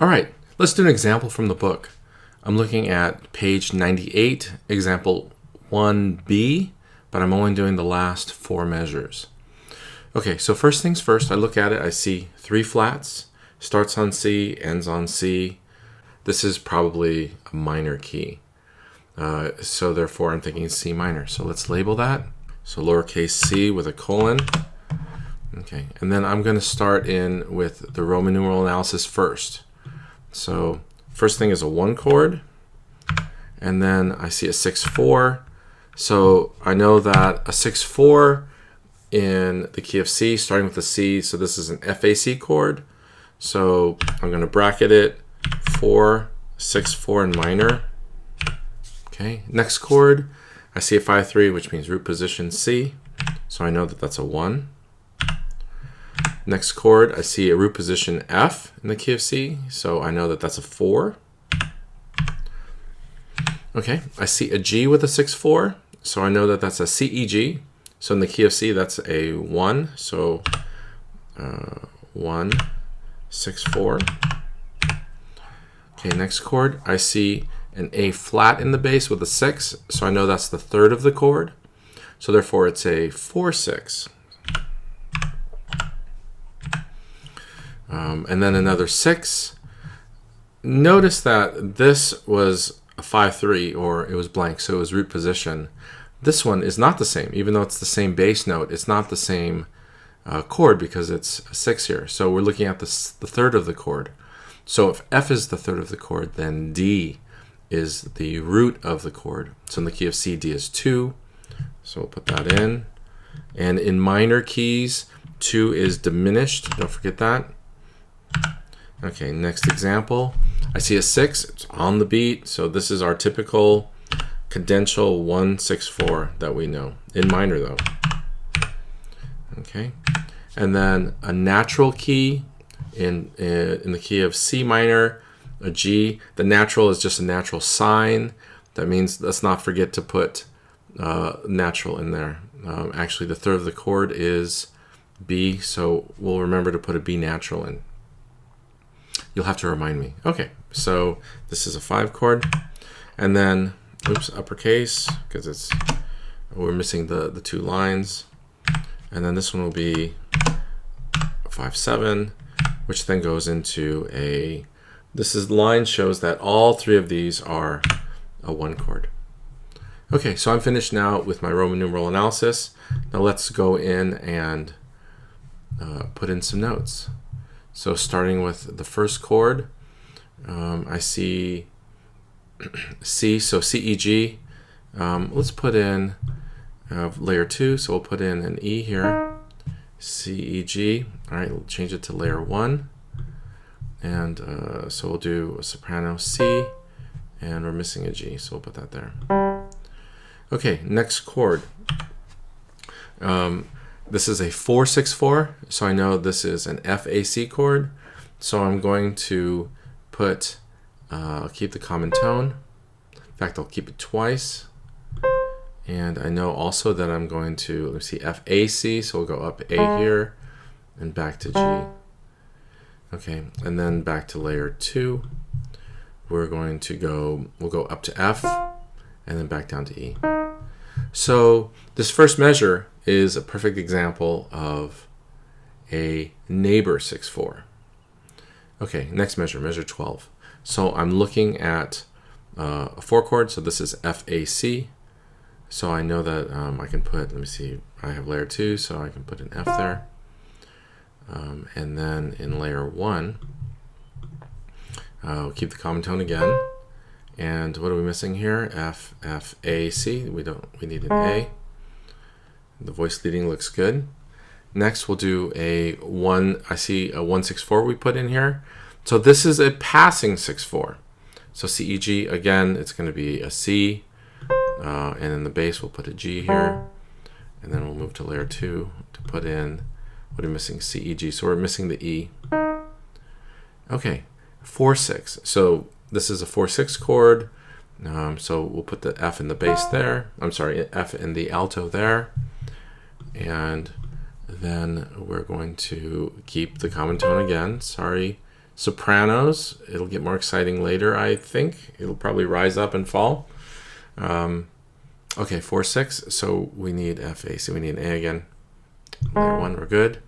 All right, let's do an example from the book. I'm looking at page 98, example 1b, but I'm only doing the last 4 measures. Okay, so first things first, I look at it, I see 3 flats, starts on C, ends on C. This is probably a minor key. So therefore I'm thinking C minor. So let's label that. So lowercase c with a colon. Okay, and then I'm going to start in with the Roman numeral analysis first. So first thing is a 1 chord, and then I see a 6/4. So I know that a 6/4 in the key of C, starting with the C, so this is an FAC chord. So I'm going to bracket it 4, 6/4 in minor. Okay, next chord, I see a 5/3, which means root position C. So I know that that's a 1. Next chord, I see a root position F in the key of C, so I know that that's a 4. Okay, I see a G with a 6/4, so I know that that's a C, E, G. So in the key of C, that's a 1, so 1, 6/4. Okay, next chord, I see an A flat in the bass with a 6, so I know that's the 3rd of the chord. So therefore, it's a 4/6. And then another 6. Notice that this was a 5/3, or it was blank, so it was root position. This one is not the same, even though it's the same bass note. It's not the same chord because it's a 6 here. So we're looking at the 3rd of the chord. So if F is the 3rd of the chord, then D is the root of the chord. So in the key of C, D is 2. So we'll put that in. And in minor keys, 2 is diminished. Don't forget that. Okay, next example. I see a 6. It's on the beat. So this is our typical cadential 1/6/4 that we know. In minor, though. Okay. And then a natural key in the key of C minor, a G. The natural is just a natural sign. That means let's not forget to put natural in there. Actually, the 3rd of the chord is B, so we'll remember to put a B natural in. You'll have to remind me. Okay, so this is a 5 chord, and then oops, uppercase, because we're missing the 2 lines, and then this one will be 5/7, which then goes into a. Line shows that all 3 of these are a 1 chord. Okay, so I'm finished now with my Roman numeral analysis. Now let's go in and put in some notes. So starting with the first chord, I see C, so C, E, G. Let's put in layer 2, so we'll put in an E here, C, E, G. All right, we'll change it to layer 1. And so we'll do a soprano C, and we're missing a G, so we'll put that there. Okay, next chord. This is a 4/6/4, so I know this is an FAC chord. So I'm going to put, keep the common tone. In fact, I'll keep it twice. And I know also that I'm going to, let's see, FAC, so we'll go up A here and back to G. Okay, and then back to layer 2. We'll go up to F and then back down to E. So this first measure is a perfect example of a neighbor 6/4. Okay, next measure, measure 12. So I'm looking at a 4 chord, so this is FAC. So I know that I can put, let me see, I have layer 2, so I can put an F there. And then in layer 1, we'll keep the common tone again. And what are we missing here? F, F, A, C. We need an A. The voice leading looks good. Next, we'll do a 1. I see a 1/6/4 we put in here. So this is a passing 6/4. So C, E, G. Again, it's going to be a C. And in the bass, we'll put a G here. And then we'll move to layer 2 to put in, what are we missing? C, E, G. So we're missing the E. Okay, 4/6. So this is a 4/6 chord. So we'll put the F in the bass there. I'm sorry, F in the alto there. And then we're going to keep the common tone again. Sorry, sopranos. It'll get more exciting later, I think. It'll probably rise up and fall. Okay, 4, 6. So we need F, A, C. We need an A again. Layer 1, we're good.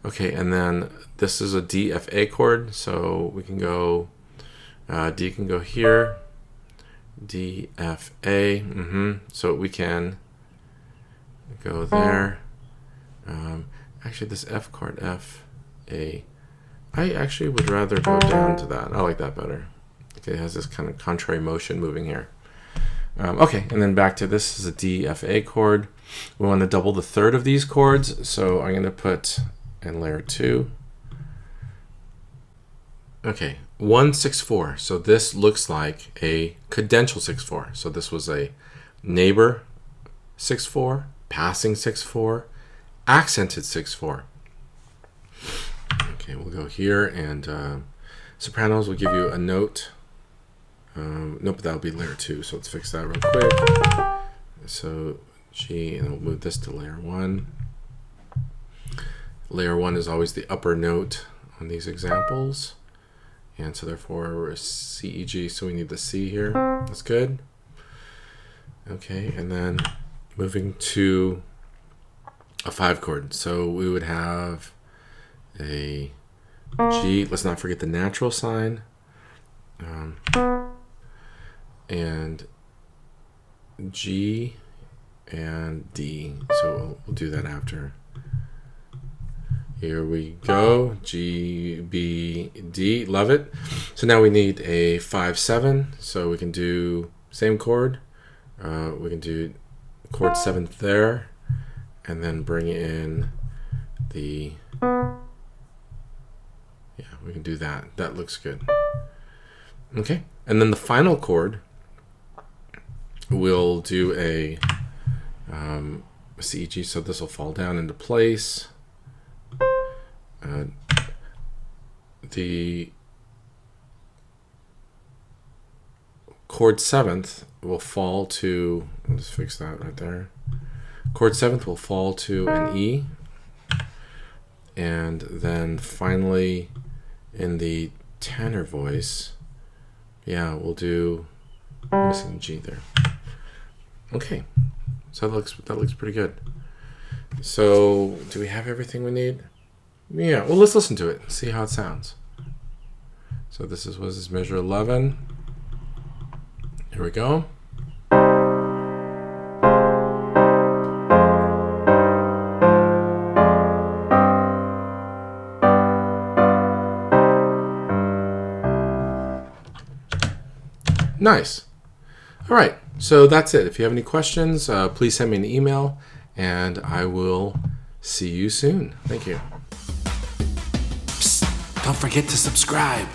Okay, and then this is a D, F, A chord. So we can go, D can go here. D, F, A. So we can go there. Actually, this F chord, F, A. I actually would rather go down to that. I like that better. Okay, it has this kind of contrary motion moving here. Okay, and then back to this is a D, F, A chord. We want to double the third of these chords, so I'm going to put in layer 2. Okay, 1, 6, 4. So this looks like a cadential 6, 4. So this was a neighbor 6, 4, passing 6, 4, accented 6, 4. Okay, we'll go here, and sopranos will give you a note. Nope, that'll be layer 2, so let's fix that real quick. So G, and we'll move this to layer 1. Layer 1 is always the upper note on these examples, and so therefore we're C, E, G, so we need the C here. That's good. Okay, and then moving to a 5 chord. So we would have a G, let's not forget the natural sign, and G and D. So we'll do that after. Here we go, G, B, D, love it. So now we need a 5, 7, so we can do same chord. We can do chord 7th there, and then bring in the, yeah, we can do that. That looks good. Okay, and then the final chord, we'll do a C, G, so this will fall down into place. The chord 7th will fall to, I'll just fix that right there. Chord 7th will fall to an E, and then finally in the tenor voice, yeah, we'll do missing G there. Okay, so that looks pretty good. So do we have everything we need? Yeah, well, let's listen to it and see how it sounds. So this was this measure 11. Here we go. Nice. All right, so that's it. If you have any questions, please send me an email, and I will see you soon. Thank you. Psst, don't forget to subscribe.